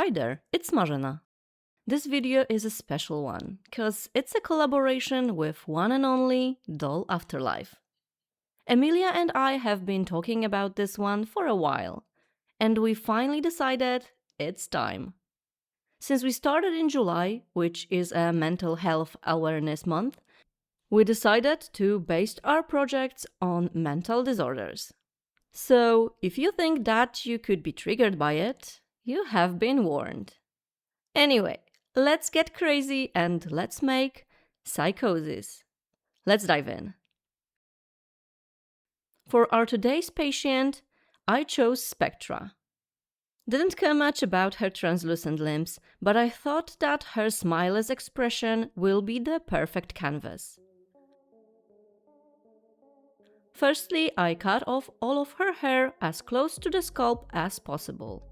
Hi there, it's Marzena. This video is a special one, cause it's a collaboration with one and only doll Afterlife. Emilia and I have been talking about this one for a while, and we finally decided it's time. Since we started in July, which is a mental health awareness month, we decided to base our projects on mental disorders. So, if you think that you could be triggered by it, you have been warned. Anyway, let's get crazy and let's make Psychosis. Let's dive in. For our today's patient, I chose Spectra. Didn't care much about her translucent limbs, but I thought that her smileless expression will be the perfect canvas. Firstly, I cut off all of her hair as close to the scalp as possible.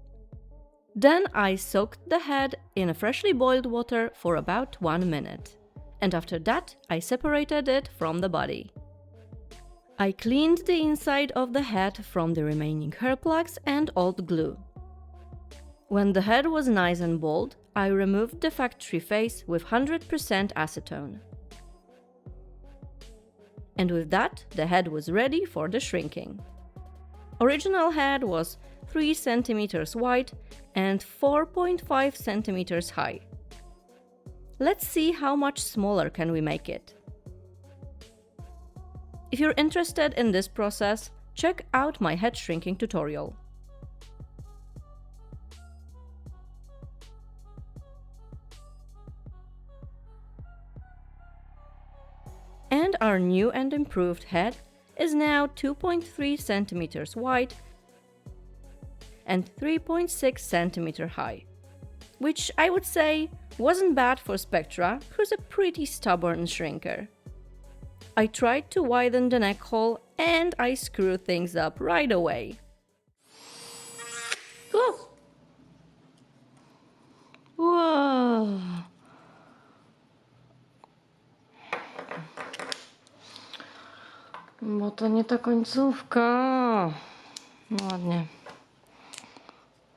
Then I soaked the head in freshly boiled water for about 1 minute, and after that I separated it from the body. I cleaned the inside of the head from the remaining hair plugs and old glue. When the head was nice and bald, I removed the factory face with 100% acetone. And with that, the head was ready for the shrinking. Original head was 3 cm wide and 4.5 cm high. Let's see how much smaller can we make it. If you're interested in this process, check out my head shrinking tutorial. And our new and improved head is now 2.3 cm wide and 3.6 cm high, which I would say wasn't bad for Spectra, who's a pretty stubborn shrinker. I tried to widen the neck hole and I screwed things up right away. Whoa. Bo to nie ta końcówka. No ładnie.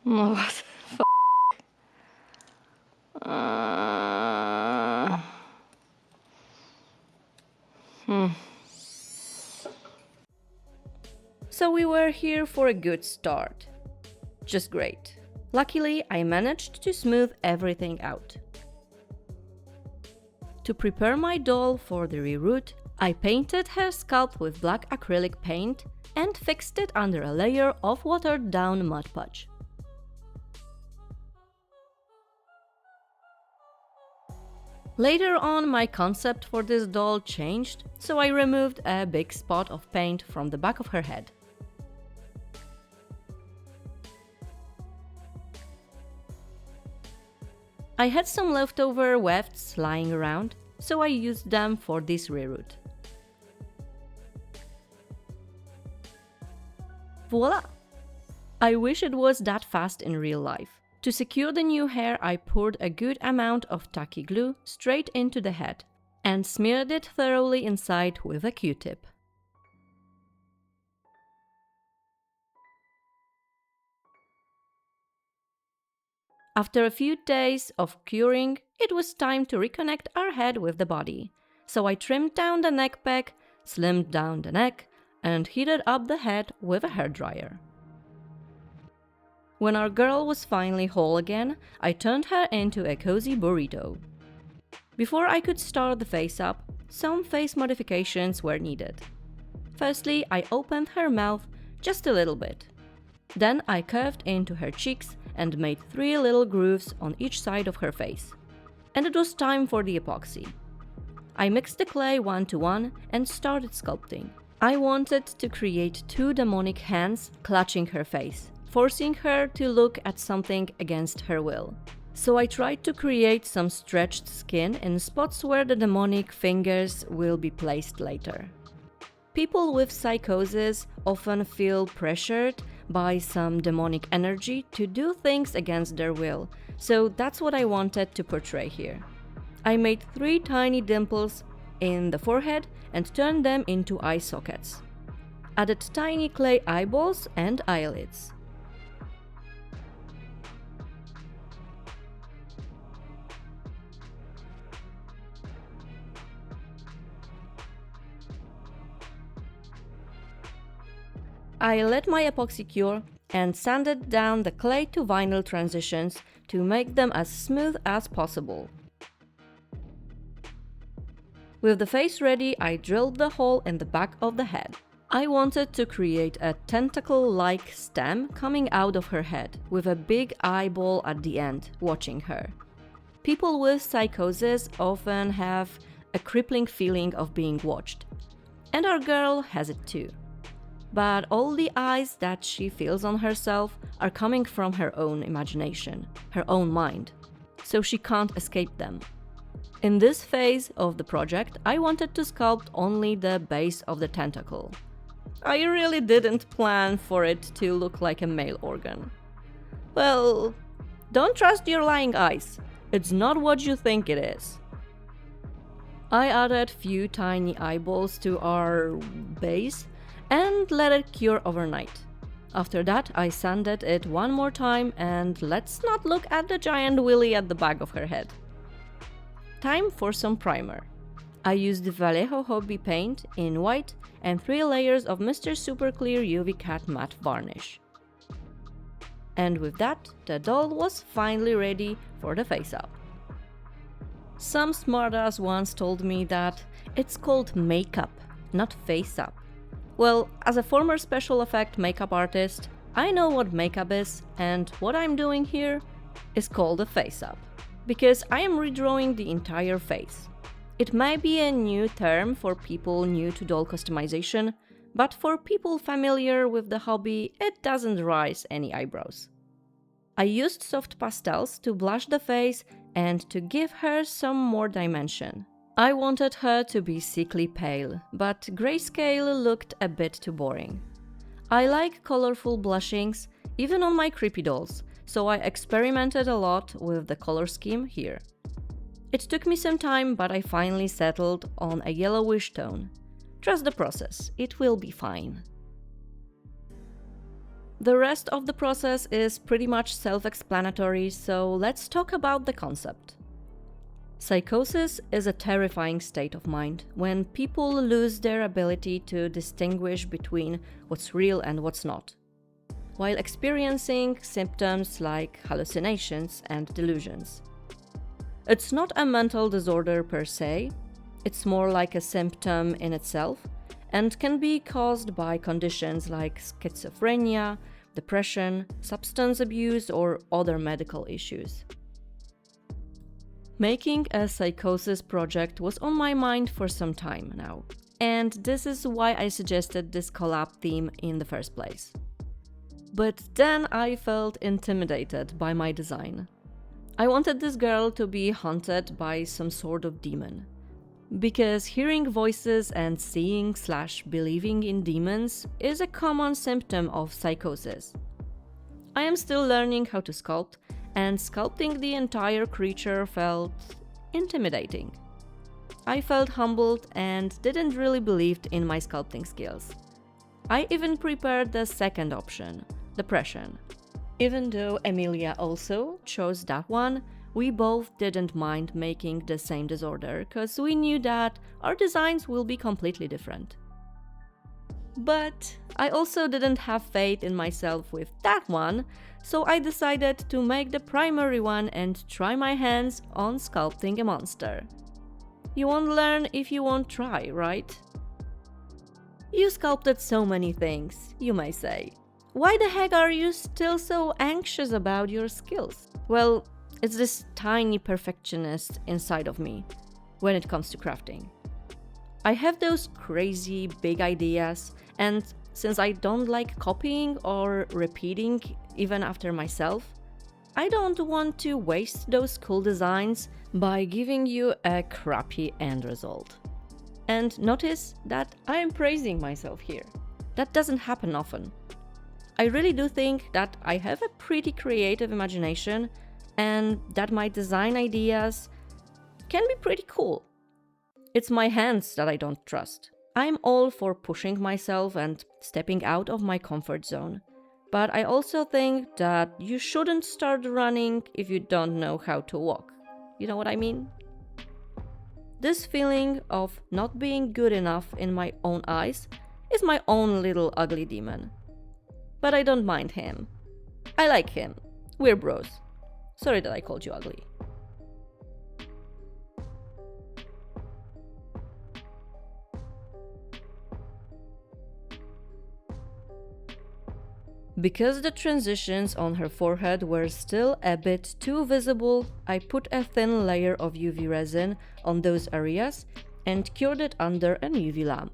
No what the So we were here for a good start. Just great. Luckily, I managed to smooth everything out. To prepare my doll for the reroute, I painted her scalp with black acrylic paint and fixed it under a layer of watered-down Mod Podge. Later on, my concept for this doll changed, so I removed a big spot of paint from the back of her head. I had some leftover wefts lying around, so I used them for this reroute. Voila! I wish it was that fast in real life. To secure the new hair, I poured a good amount of tacky glue straight into the head and smeared it thoroughly inside with a Q-tip. After a few days of curing, it was time to reconnect our head with the body. So I trimmed down the neck peg, slimmed down the neck, and heated up the head with a hairdryer. When our girl was finally whole again, I turned her into a cozy burrito. Before I could start the face up, some face modifications were needed. Firstly, I opened her mouth just a little bit. Then I curved into her cheeks and made 3 little grooves on each side of her face. And it was time for the epoxy. I mixed the clay 1:1 and started sculpting. I wanted to create 2 demonic hands clutching her face, forcing her to look at something against her will. So I tried to create some stretched skin in spots where the demonic fingers will be placed later. People with psychosis often feel pressured by some demonic energy to do things against their will, so that's what I wanted to portray here. I made 3 tiny dimples in the forehead and turned them into eye sockets. Added tiny clay eyeballs and eyelids. I let my epoxy cure and sanded down the clay to vinyl transitions to make them as smooth as possible. With the face ready, I drilled the hole in the back of the head. I wanted to create a tentacle-like stem coming out of her head, with a big eyeball at the end, watching her. People with psychosis often have a crippling feeling of being watched. And our girl has it too. But all the eyes that she feels on herself are coming from her own imagination, her own mind, so she can't escape them. In this phase of the project, I wanted to sculpt only the base of the tentacle. I really didn't plan for it to look like a male organ. Well, don't trust your lying eyes. It's not what you think it is. I added few tiny eyeballs to our base and let it cure overnight. After that, I sanded it one more time, and let's not look at the giant willy at the back of her head. Time for some primer. I used the Vallejo Hobby paint in white and 3 layers of Mr. Super Clear UV Cat matte varnish. And with that, the doll was finally ready for the face-up. Some smartass once told me that it's called makeup, not face-up. Well, as a former special effect makeup artist, I know what makeup is, and what I'm doing here is called a face-up, because I am redrawing the entire face. It may be a new term for people new to doll customization, but for people familiar with the hobby, it doesn't raise any eyebrows. I used soft pastels to blush the face and to give her some more dimension. I wanted her to be sickly pale, but grayscale looked a bit too boring. I like colorful blushings, even on my creepy dolls, so I experimented a lot with the color scheme here. It took me some time, but I finally settled on a yellowish tone. Trust the process, it will be fine. The rest of the process is pretty much self-explanatory, so let's talk about the concept. Psychosis is a terrifying state of mind when people lose their ability to distinguish between what's real and what's not, while experiencing symptoms like hallucinations and delusions. It's not a mental disorder per se, it's more like a symptom in itself, and can be caused by conditions like schizophrenia, depression, substance abuse, or other medical issues. Making a psychosis project was on my mind for some time now, and this is why I suggested this collab theme in the first place. But then I felt intimidated by my design. I wanted this girl to be haunted by some sort of demon. Because hearing voices and seeing/believing in demons is a common symptom of psychosis. I am still learning how to sculpt, and sculpting the entire creature felt intimidating. I felt humbled and didn't really believe in my sculpting skills. I even prepared the second option, depression. Even though Emilia also chose that one, we both didn't mind making the same disorder, cause we knew that our designs will be completely different. But I also didn't have faith in myself with that one, so I decided to make the primary one and try my hands on sculpting a monster. You won't learn if you won't try, right? You sculpted so many things, you may say. Why the heck are you still so anxious about your skills? Well, it's this tiny perfectionist inside of me when it comes to crafting. I have those crazy big ideas, and since I don't like copying or repeating even after myself, I don't want to waste those cool designs by giving you a crappy end result. And notice that I am praising myself here. That doesn't happen often. I really do think that I have a pretty creative imagination and that my design ideas can be pretty cool. It's my hands that I don't trust. I'm all for pushing myself and stepping out of my comfort zone, but I also think that you shouldn't start running if you don't know how to walk. You know what I mean? This feeling of not being good enough in my own eyes is my own little ugly demon. but I don't mind him. I like him. We're bros. Sorry that I called you ugly. Because the transitions on her forehead were still a bit too visible, I put a thin layer of UV resin on those areas and cured it under an UV lamp.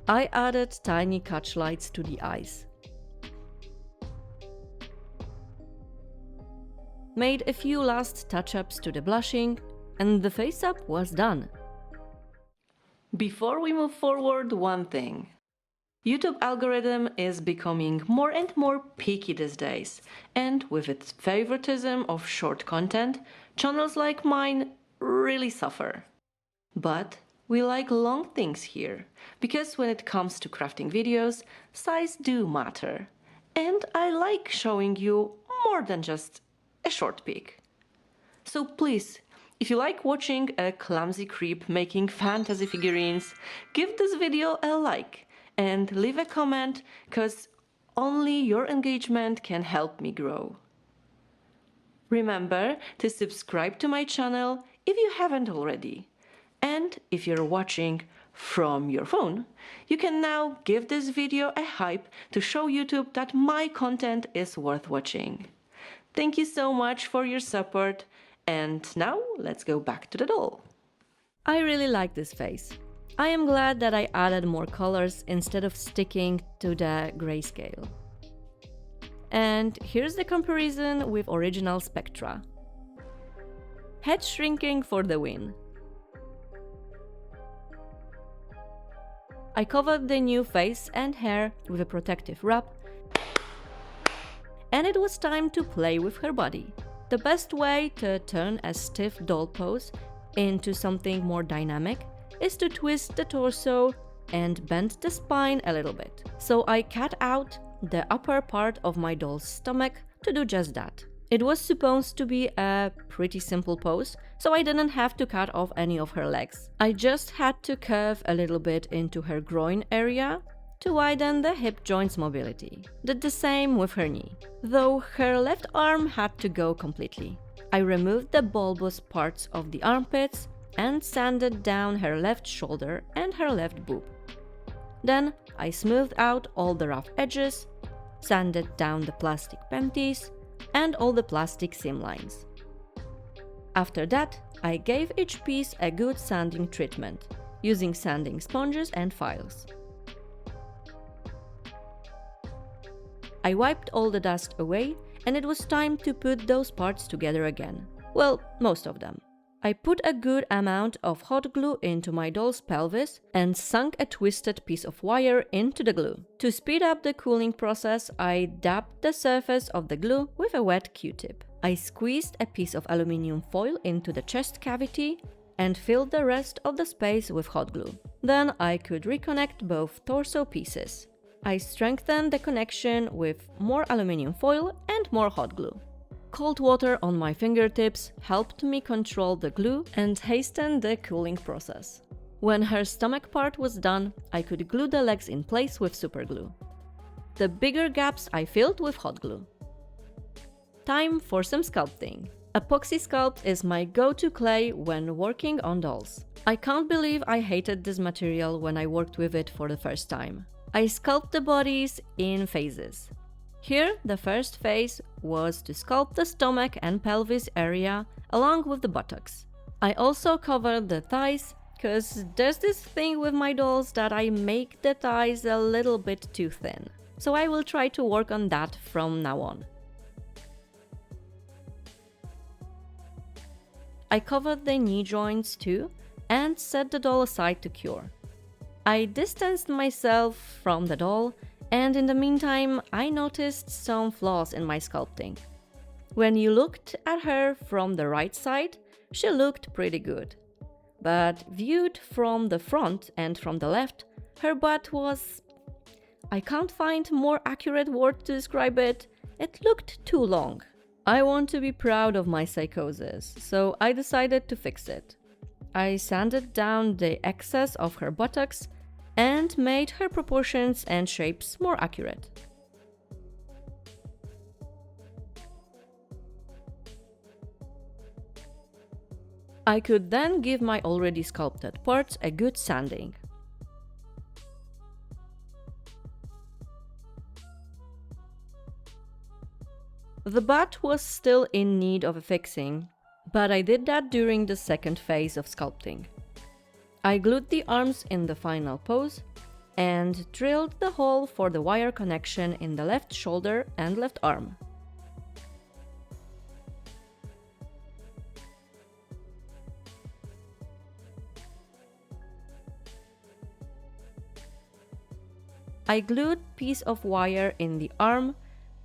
I added tiny catch lights to the eyes. Made a few last touch-ups to the blushing, and the face-up was done. Before we move forward, one thing. YouTube algorithm is becoming more and more picky these days, and with its favoritism of short content, channels like mine really suffer. But we like long things here, because when it comes to crafting videos, size do matter. And I like showing you more than just a short peek. So please, if you like watching a clumsy creep making fantasy figurines, give this video a like and leave a comment, cause only your engagement can help me grow. Remember to subscribe to my channel if you haven't already. And if you're watching from your phone, you can now give this video a hype to show YouTube that my content is worth watching. Thank you so much for your support, and now let's go back to the doll. I really like this face. I am glad that I added more colors instead of sticking to the grayscale. And here's the comparison with original Spectra. Head shrinking for the win. I covered the new face and hair with a protective wrap, and it was time to play with her body. The best way to turn a stiff doll pose into something more dynamic is to twist the torso and bend the spine a little bit. So I cut out the upper part of my doll's stomach to do just that. It was supposed to be a pretty simple pose, so I didn't have to cut off any of her legs. I just had to curve a little bit into her groin area to widen the hip joint's mobility. Did the same with her knee, though her left arm had to go completely. I removed the bulbous parts of the armpits and sanded down her left shoulder and her left boob. Then I smoothed out all the rough edges, sanded down the plastic panties, and all the plastic seam lines. After that, I gave each piece a good sanding treatment, using sanding sponges and files. I wiped all the dust away, and it was time to put those parts together again. Well, most of them. I put a good amount of hot glue into my doll's pelvis and sunk a twisted piece of wire into the glue. To speed up the cooling process, I dabbed the surface of the glue with a wet Q-tip. I squeezed a piece of aluminium foil into the chest cavity and filled the rest of the space with hot glue. Then I could reconnect both torso pieces. I strengthened the connection with more aluminium foil and more hot glue. Cold water on my fingertips helped me control the glue and hasten the cooling process. When her stomach part was done, I could glue the legs in place with super glue. The bigger gaps I filled with hot glue. Time for some sculpting. Epoxy Sculpt is my go-to clay when working on dolls. I can't believe I hated this material when I worked with it for the first time. I sculpt the bodies in phases. Here, the first phase was to sculpt the stomach and pelvis area along with the buttocks. I also covered the thighs, cause there's this thing with my dolls that I make the thighs a little bit too thin. So I will try to work on that from now on. I covered the knee joints too and set the doll aside to cure. I distanced myself from the doll, and in the meantime I noticed some flaws in my sculpting. When you looked at her from the right side, she looked pretty good. But viewed from the front and from the left, her butt was... I can't find more accurate word to describe it. It looked too long. I want to be proud of my psychosis, so I decided to fix it. I sanded down the excess of her buttocks and made her proportions and shapes more accurate. I could then give my already sculpted parts a good sanding. The butt was still in need of a fixing, but I did that during the second phase of sculpting. I glued the arms in the final pose and drilled the hole for the wire connection in the left shoulder and left arm. I glued piece of wire in the arm,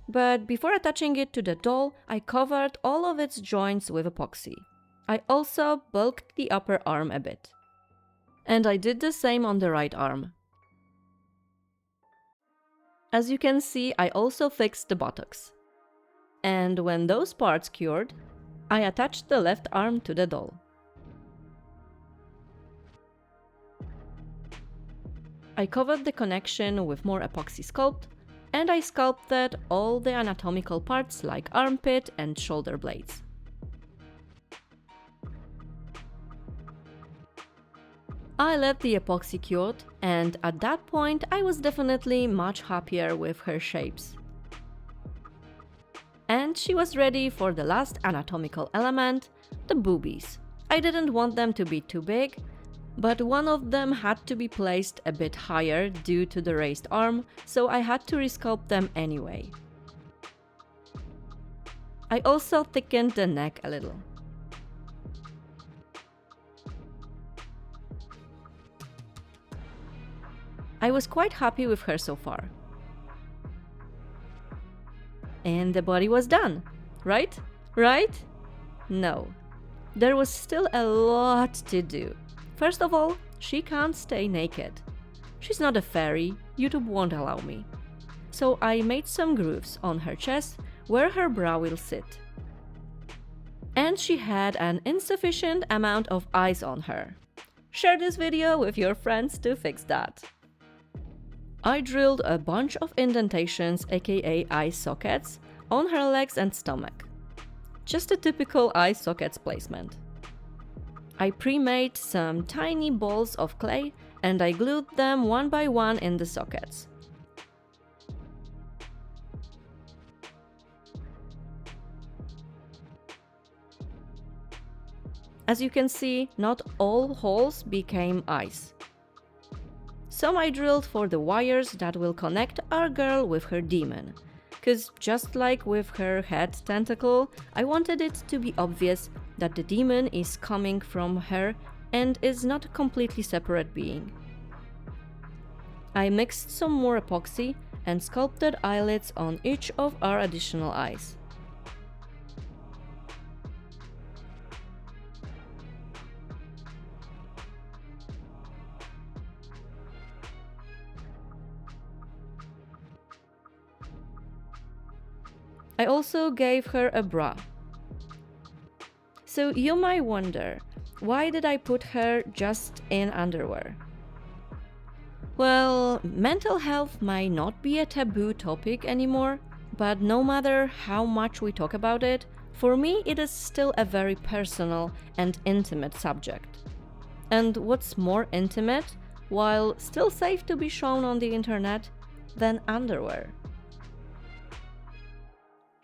but before attaching it to the doll, I covered all of its joints with epoxy. I also bulked the upper arm a bit. And I did the same on the right arm. As you can see, I also fixed the buttocks. And when those parts cured, I attached the left arm to the doll. I covered the connection with more epoxy sculpt, and I sculpted all the anatomical parts like armpit and shoulder blades. I let the epoxy cure, and at that point I was definitely much happier with her shapes. And she was ready for the last anatomical element, the boobies. I didn't want them to be too big, but one of them had to be placed a bit higher due to the raised arm, so I had to resculpt them anyway. I also thickened the neck a little. I was quite happy with her so far. And the body was done, right? Right? No. There was still a lot to do. First of all, she can't stay naked. She's not a fairy, YouTube won't allow me. So I made some grooves on her chest where her bra will sit. And she had an insufficient amount of eyes on her. Share this video with your friends to fix that. I drilled a bunch of indentations, aka eye sockets, on her legs and stomach. Just a typical eye sockets placement. I pre-made some tiny balls of clay and I glued them one by one in the sockets. As you can see, not all holes became eyes. Some I drilled for the wires that will connect our girl with her demon. Cause just like with her head tentacle, I wanted it to be obvious that the demon is coming from her and is not a completely separate being. I mixed some more epoxy and sculpted eyelids on each of our additional eyes. I also gave her a bra. So you might wonder, why did I put her just in underwear? Well, mental health might not be a taboo topic anymore, but no matter how much we talk about it, for me it is still a very personal and intimate subject. And what's more intimate, while still safe to be shown on the internet, than underwear?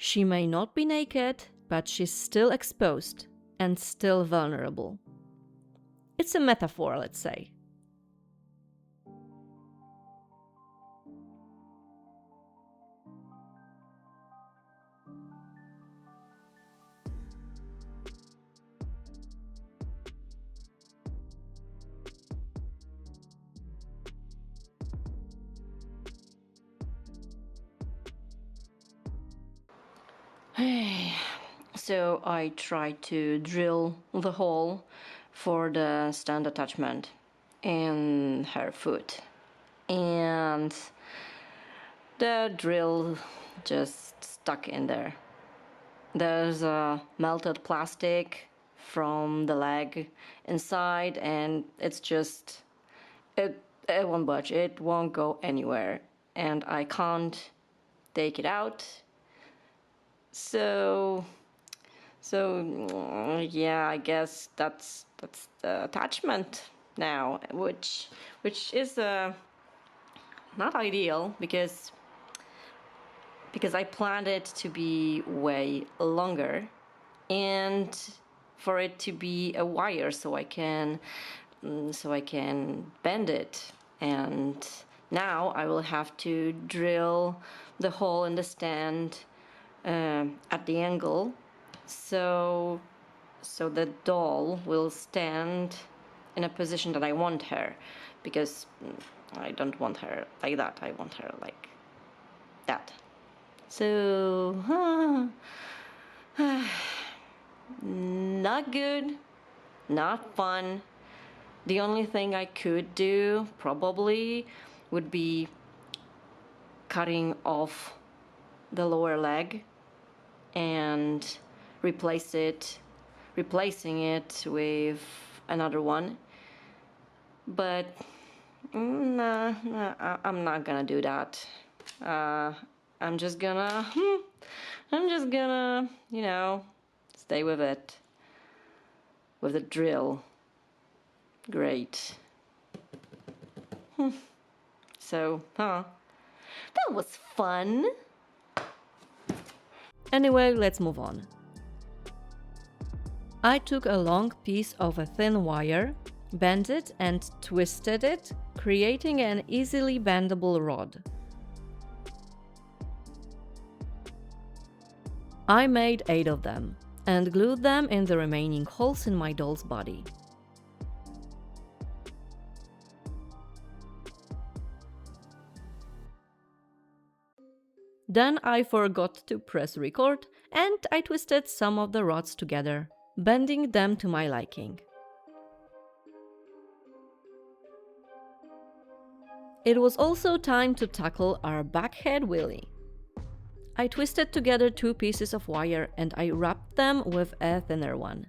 She may not be naked, but she's still exposed and still vulnerable. It's a metaphor, let's say. So I tried to drill the hole for the stand attachment in her foot, and the drill just stuck in there. There's a melted plastic from the leg inside, and it's just it won't budge, it won't go anywhere, and I can't take it out. So yeah, I guess that's the attachment now, which is not ideal because I planned it to be way longer, and for it to be a wire so I can bend it. And now I will have to drill the hole in the stand at the angle, so the doll will stand in a position that I want her, because I don't want her like that, I want her like that. So not good, not fun. The only thing I could do probably would be cutting off the lower leg and replacing it with another one. But nah, I'm not gonna do that. I'm just gonna, you know, stay with it, with the drill. Great. So, that was fun. Anyway, let's move on. I took a long piece of a thin wire, bent it and twisted it, creating an easily bendable rod. I made 8 of them and glued them in the remaining holes in my doll's body. Then I forgot to press record and I twisted some of the rods together, bending them to my liking. It was also time to tackle our backhead wheelie. I twisted together 2 pieces of wire and I wrapped them with a thinner one.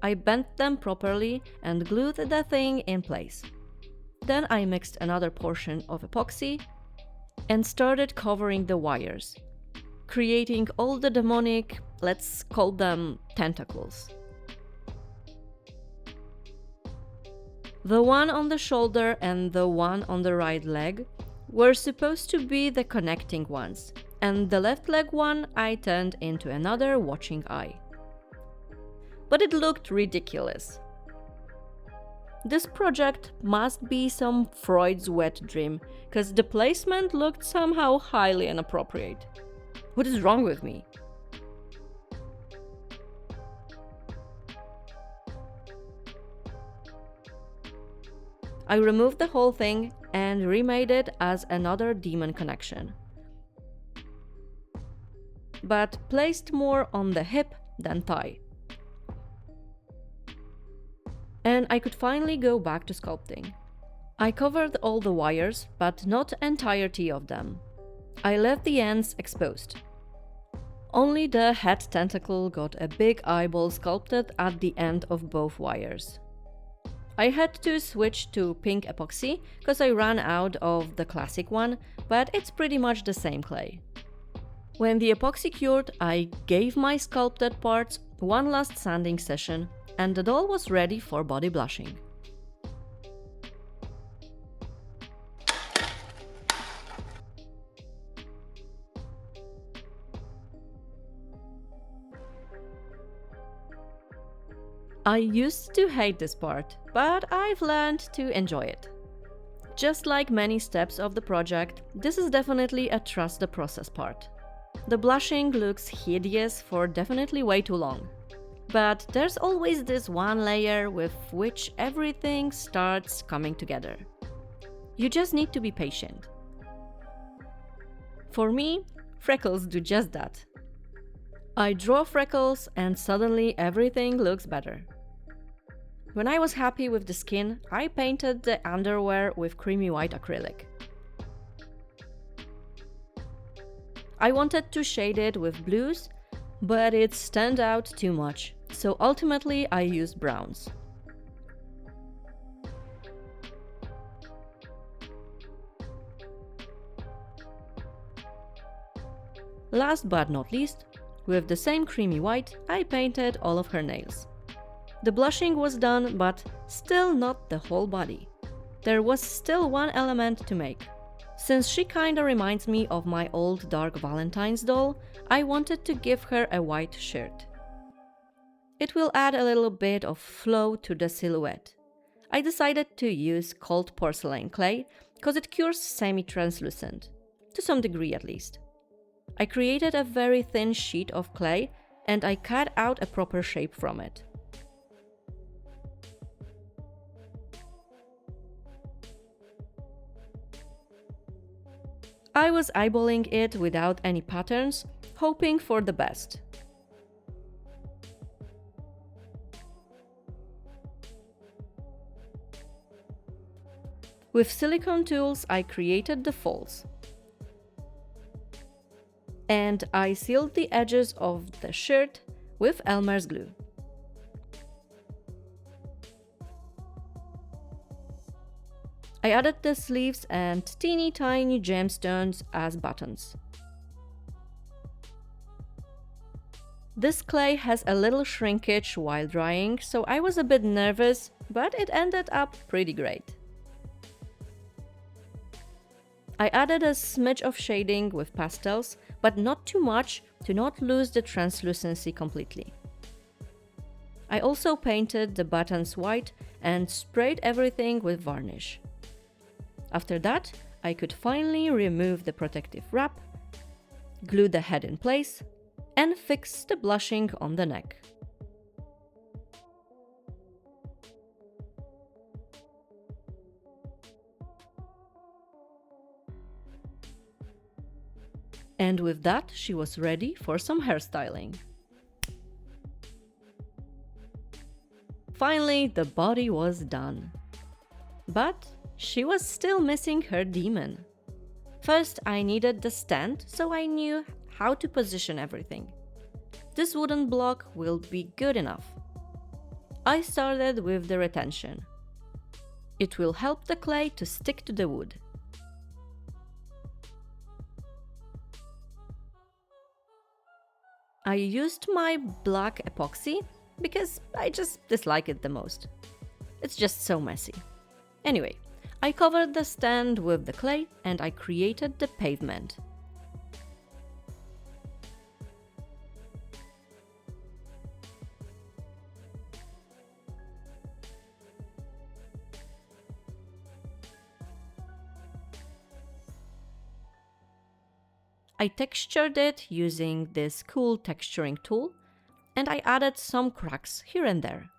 I bent them properly and glued the thing in place. Then I mixed another portion of epoxy and started covering the wires, creating all the demonic, let's call them tentacles. The one on the shoulder and the one on the right leg were supposed to be the connecting ones, and the left leg one I turned into another watching eye. But it looked ridiculous. This project must be some Freud's wet dream, cause the placement looked somehow highly inappropriate. What is wrong with me? I removed the whole thing and remade it as another demon connection, but placed more on the hip than thigh. And I could finally go back to sculpting. I covered all the wires, but not entirety of them. I left the ends exposed. Only the head tentacle got a big eyeball sculpted at the end of both wires. I had to switch to pink epoxy because I ran out of the classic one, but it's pretty much the same clay. When the epoxy cured, I gave my sculpted parts one last sanding session, and the doll was ready for body blushing. I used to hate this part, but I've learned to enjoy it. Just like many steps of the project, this is definitely a trust the process part. The blushing looks hideous for definitely way too long. But there's always this one layer with which everything starts coming together. You just need to be patient. For me, freckles do just that. I draw freckles and suddenly everything looks better. When I was happy with the skin, I painted the underwear with creamy white acrylic. I wanted to shade it with blues, but it stand out too much, so ultimately I used browns. Last but not least, with the same creamy white, I painted all of her nails. The blushing was done, but still not the whole body. There was still one element to make. Since she kinda reminds me of my old Dark Valentine's doll, I wanted to give her a white shirt. It will add a little bit of flow to the silhouette. I decided to use cold porcelain clay, cause it cures semi-translucent, to some degree at least. I created a very thin sheet of clay and I cut out a proper shape from it. I was eyeballing it without any patterns, hoping for the best. With silicone tools, I created the folds. And I sealed the edges of the shirt with Elmer's glue. I added the sleeves and teeny tiny gemstones as buttons. This clay has a little shrinkage while drying, so I was a bit nervous, but it ended up pretty great. I added a smidge of shading with pastels, but not too much to not lose the translucency completely. I also painted the buttons white and sprayed everything with varnish. After that, I could finally remove the protective wrap, glue the head in place, and fix the blushing on the neck. And with that, she was ready for some hairstyling. Finally, the body was done. But she was still missing her demon. First, I needed the stand, so I knew how to position everything. This wooden block will be good enough. I started with the retention. It will help the clay to stick to the wood. I used my black epoxy because I just dislike it the most. It's just so messy. Anyway, I covered the stand with the clay and I created the pavement. I textured it using this cool texturing tool, and I added some cracks here and there.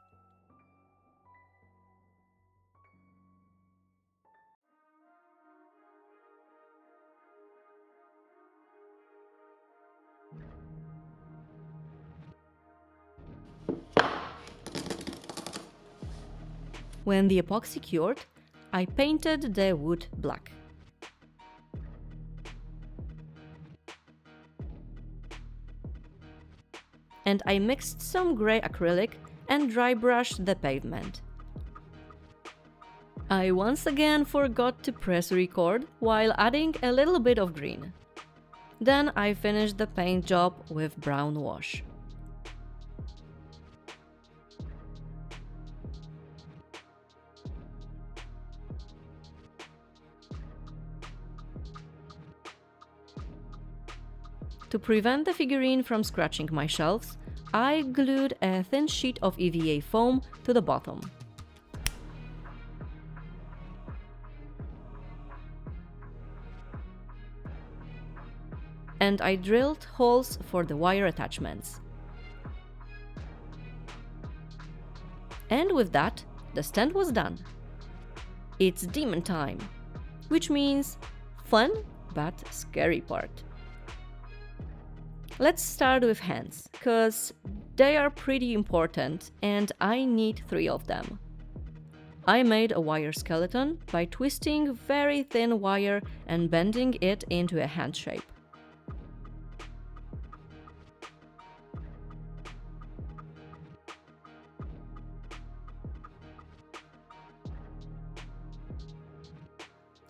When the epoxy cured, I painted the wood black. And I mixed some grey acrylic and dry brushed the pavement. I once again forgot to press record while adding a little bit of green. Then I finished the paint job with brown wash. To prevent the figurine from scratching my shelves, I glued a thin sheet of EVA foam to the bottom. And I drilled holes for the wire attachments. And with that, the stand was done. It's demon time, which means fun but scary part. Let's start with hands, cause they are pretty important and I need 3 of them. I made a wire skeleton by twisting very thin wire and bending it into a hand shape.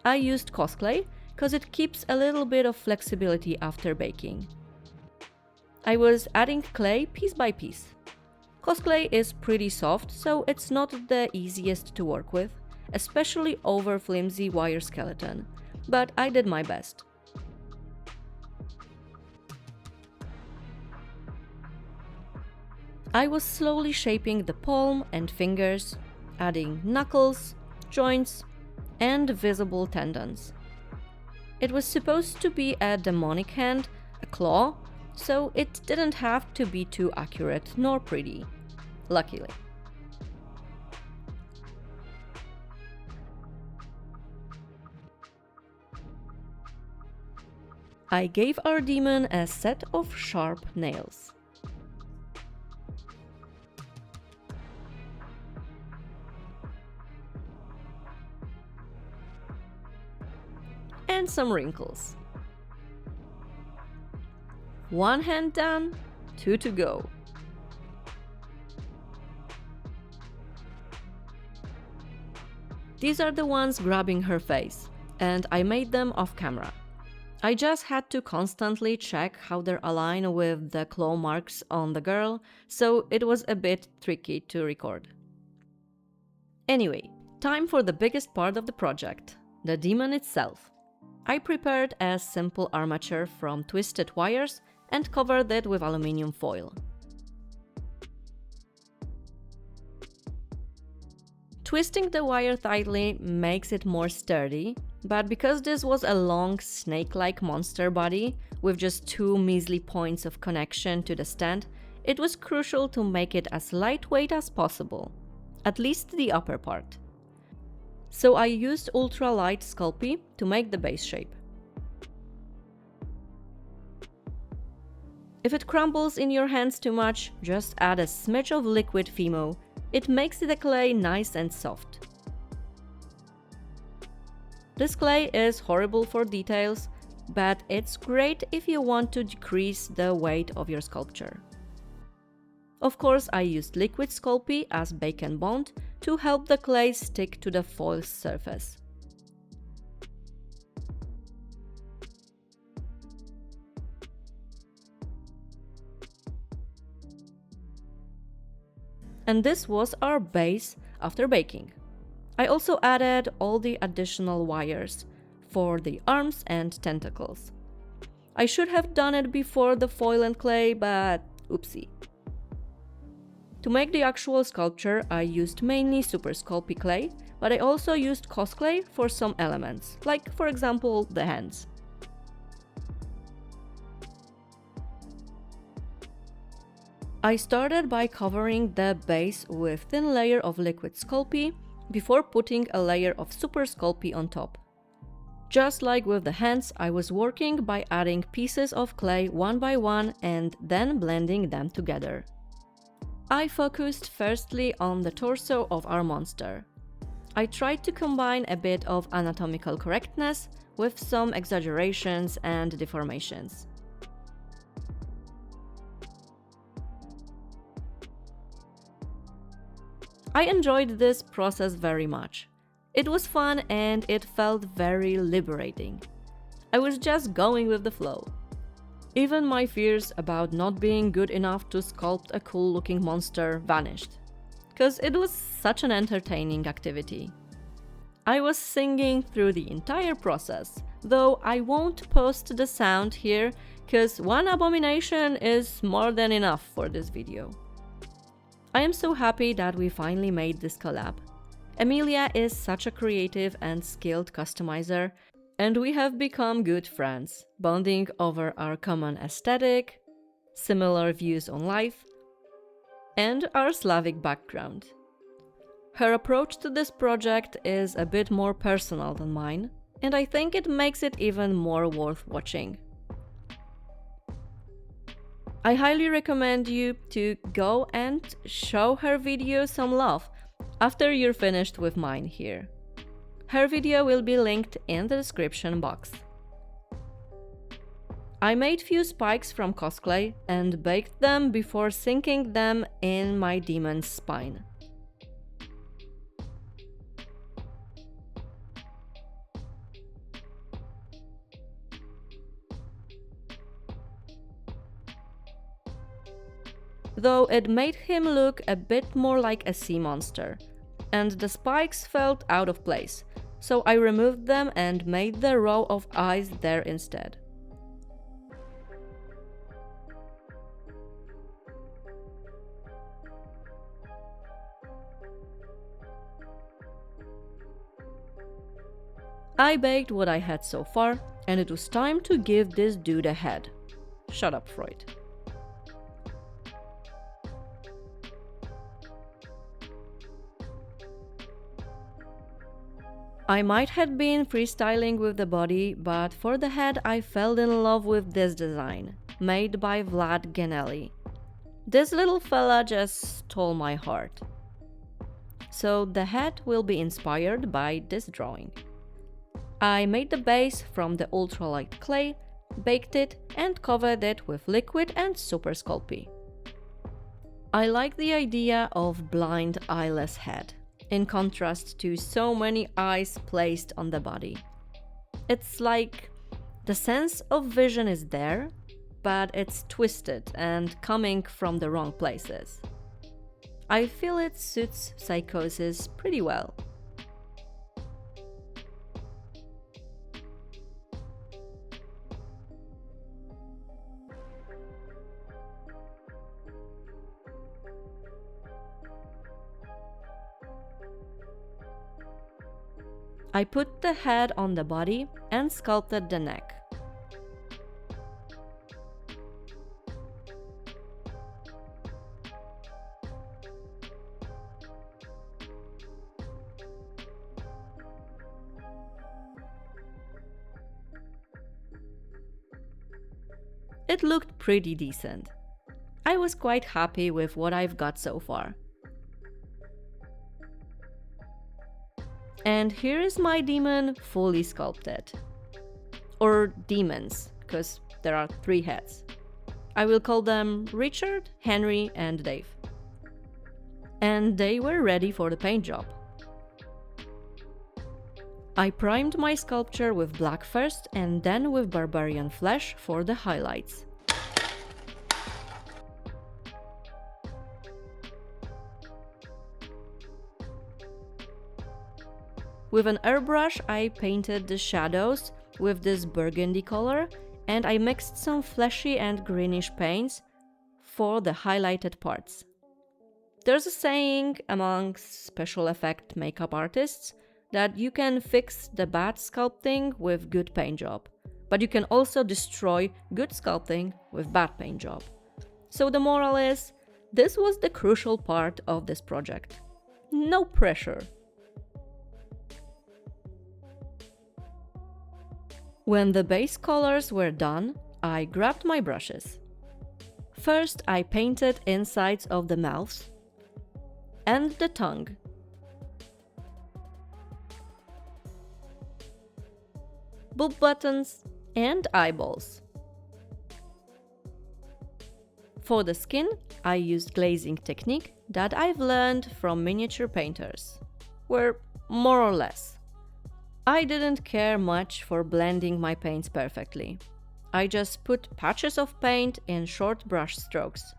I used cosplay because it keeps a little bit of flexibility after baking. I was adding clay piece by piece. Cosplay is pretty soft, so it's not the easiest to work with, especially over flimsy wire skeleton, but I did my best. I was slowly shaping the palm and fingers, adding knuckles, joints, and visible tendons. It was supposed to be a demonic hand, a claw, so it didn't have to be too accurate nor pretty, luckily. I gave our demon a set of sharp nails. And some wrinkles. 1 hand done, 2 to go. These are the ones grabbing her face, and I made them off camera. I just had to constantly check how they align with the claw marks on the girl, so it was a bit tricky to record. Anyway, time for the biggest part of the project, the demon itself. I prepared a simple armature from twisted wires and covered it with aluminum foil. Twisting the wire tightly makes it more sturdy, but because this was a long snake-like monster body with just 2 measly points of connection to the stand, it was crucial to make it as lightweight as possible, at least the upper part. So I used ultra-light Sculpey to make the base shape. If it crumbles in your hands too much, just add a smidge of liquid Fimo. It makes the clay nice and soft. This clay is horrible for details, but it's great if you want to decrease the weight of your sculpture. Of course, I used liquid Sculpey as bake and bond to help the clay stick to the foil's surface. And this was our base after baking. I also added all the additional wires for the arms and tentacles. I should have done it before the foil and clay, but oopsie. To make the actual sculpture, I used mainly Super Sculpey clay, but I also used cosplay for some elements, like for example the hands. I started by covering the base with thin layer of liquid Sculpey before putting a layer of Super Sculpey on top. Just like with the hands, I was working by adding pieces of clay one by one and then blending them together. I focused firstly on the torso of our monster. I tried to combine a bit of anatomical correctness with some exaggerations and deformations. I enjoyed this process very much. It was fun and it felt very liberating. I was just going with the flow. Even my fears about not being good enough to sculpt a cool-looking monster vanished, because it was such an entertaining activity. I was singing through the entire process, though I won't post the sound here, because one abomination is more than enough for this video. I am so happy that we finally made this collab. Emilia is such a creative and skilled customizer, and we have become good friends, bonding over our common aesthetic, similar views on life, and our Slavic background. Her approach to this project is a bit more personal than mine, and I think it makes it even more worth watching. I highly recommend you to go and show her video some love after you're finished with mine here. Her video will be linked in the description box. I made few spikes from cosplay and baked them before sinking them in my demon's spine. Though it made him look a bit more like a sea monster, and the spikes felt out of place, so I removed them and made the row of eyes there instead. I baked what I had so far, and it was time to give this dude a head. Shut up, Freud. I might have been freestyling with the body, but for the head I fell in love with this design, made by Vlad Genelli. This little fella just stole my heart. So the head will be inspired by this drawing. I made the base from the ultralight clay, baked it and covered it with liquid and super sculpey. I like the idea of blind eyeless head, in contrast to so many eyes placed on the body. It's like the sense of vision is there, but it's twisted and coming from the wrong places. I feel it suits Psychosis pretty well. I put the head on the body and sculpted the neck. It looked pretty decent. I was quite happy with what I've got so far. And here is my demon fully sculpted. Or demons, because there are 3 heads. I will call them Richard, Henry, and Dave. And they were ready for the paint job. I primed my sculpture with black first and then with barbarian flesh for the highlights. With an airbrush, I painted the shadows with this burgundy color, and I mixed some fleshy and greenish paints for the highlighted parts. There's a saying among special effect makeup artists that you can fix the bad sculpting with good paint job, but you can also destroy good sculpting with bad paint job. So the moral is, this was the crucial part of this project. No pressure. When the base colors were done, I grabbed my brushes. First, I painted insides of the mouths and the tongue. Boob buttons and eyeballs. For the skin, I used glazing technique that I've learned from miniature painters, where more or less. I didn't care much for blending my paints perfectly. I just put patches of paint in short brush strokes,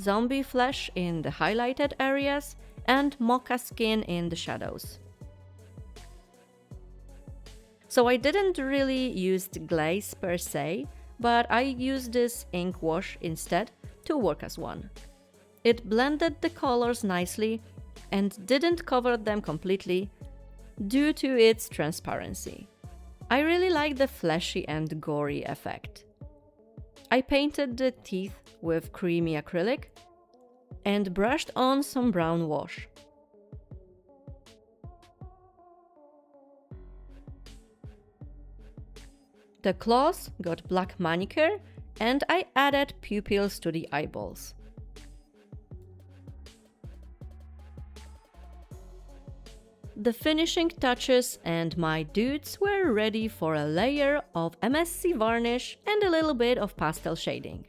zombie flesh in the highlighted areas, and mocha skin in the shadows. So I didn't really use glaze per se, but I used this ink wash instead to work as one. It blended the colors nicely and didn't cover them completely due to its transparency. I really like the fleshy and gory effect. I painted the teeth with creamy acrylic and brushed on some brown wash. The claws got black manicure and I added pupils to the eyeballs. The finishing touches and my dudes were ready for a layer of MSC varnish and a little bit of pastel shading.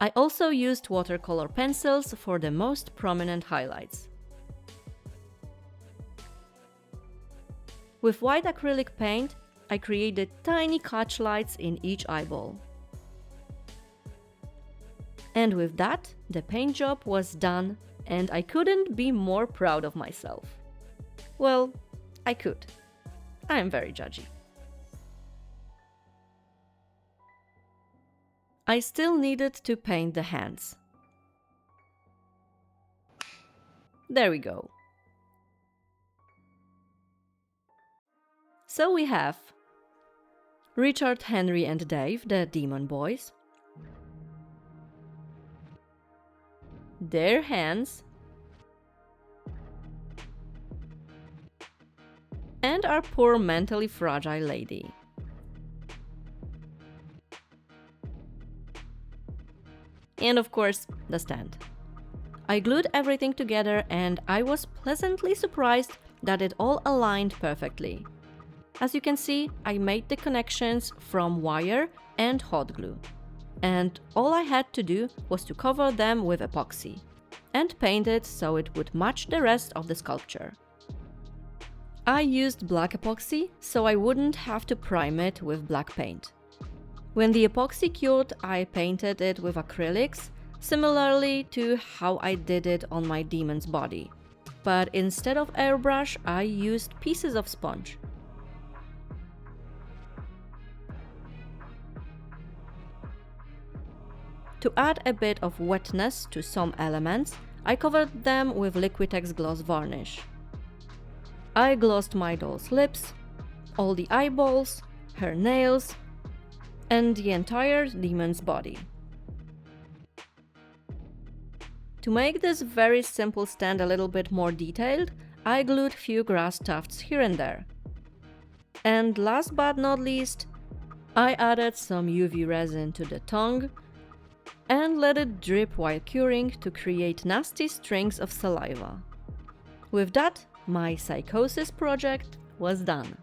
I also used watercolor pencils for the most prominent highlights. With white acrylic paint, I created tiny catch lights in each eyeball. And with that, the paint job was done, and I couldn't be more proud of myself. Well, I could. I am very judgy. I still needed to paint the hands. There we go. So we have Richard, Henry and Dave, the demon boys, their hands, and our poor mentally fragile lady. And of course, the stand. I glued everything together and I was pleasantly surprised that it all aligned perfectly. As you can see, I made the connections from wire and hot glue. And all I had to do was to cover them with epoxy and paint it so it would match the rest of the sculpture. I used black epoxy so I wouldn't have to prime it with black paint. When the epoxy cured, I painted it with acrylics, similarly to how I did it on my demon's body. But instead of airbrush, I used pieces of sponge. To add a bit of wetness to some elements, I covered them with Liquitex gloss varnish. I glossed my doll's lips, all the eyeballs, her nails, and the entire demon's body. To make this very simple stand a little bit more detailed, I glued few grass tufts here and there. And last but not least, I added some UV resin to the tongue and let it drip while curing to create nasty strings of saliva. With that, my Psychosis project was done.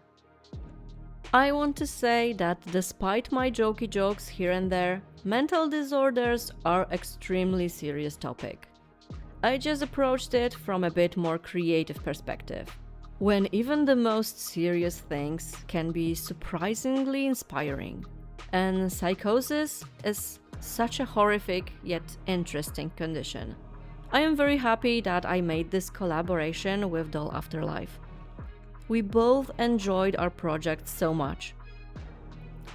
I want to say that despite my jokey jokes here and there, mental disorders are extremely serious topic. I just approached it from a bit more creative perspective, when even the most serious things can be surprisingly inspiring. And psychosis is such a horrific yet interesting condition. I am very happy that I made this collaboration with Doll Afterlife. We both enjoyed our project so much.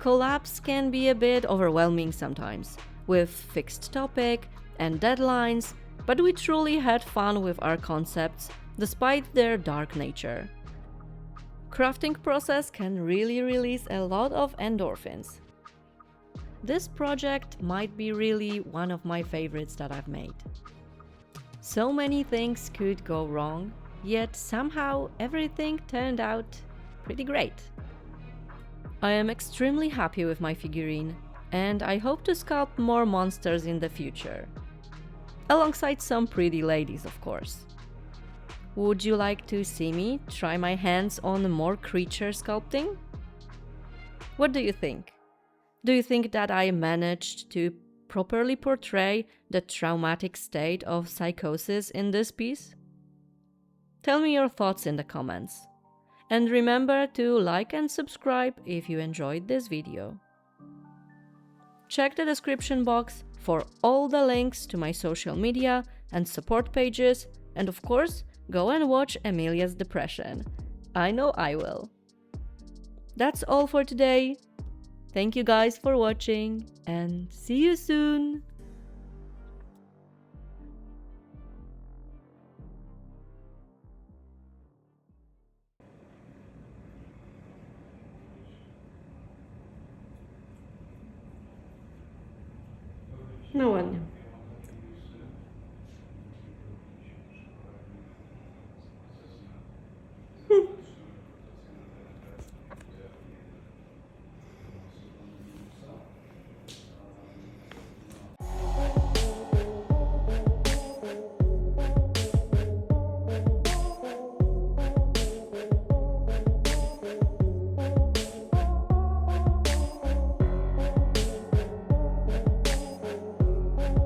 Collabs can be a bit overwhelming sometimes, with fixed topic and deadlines, but we truly had fun with our concepts, despite their dark nature. Crafting process can really release a lot of endorphins. This project might be really one of my favorites that I've made. So many things could go wrong, yet somehow everything turned out pretty great. I am extremely happy with my figurine, and I hope to sculpt more monsters in the future. Alongside some pretty ladies, of course. Would you like to see me try my hands on more creature sculpting? What do you think? Do you think that I managed to properly portray the traumatic state of psychosis in this piece? Tell me your thoughts in the comments. And remember to like and subscribe if you enjoyed this video. Check the description box for all the links to my social media and support pages, and of course, go and watch Emilia's Depression. I know I will. That's all for today. Thank you guys for watching, and see you soon! No ładnie.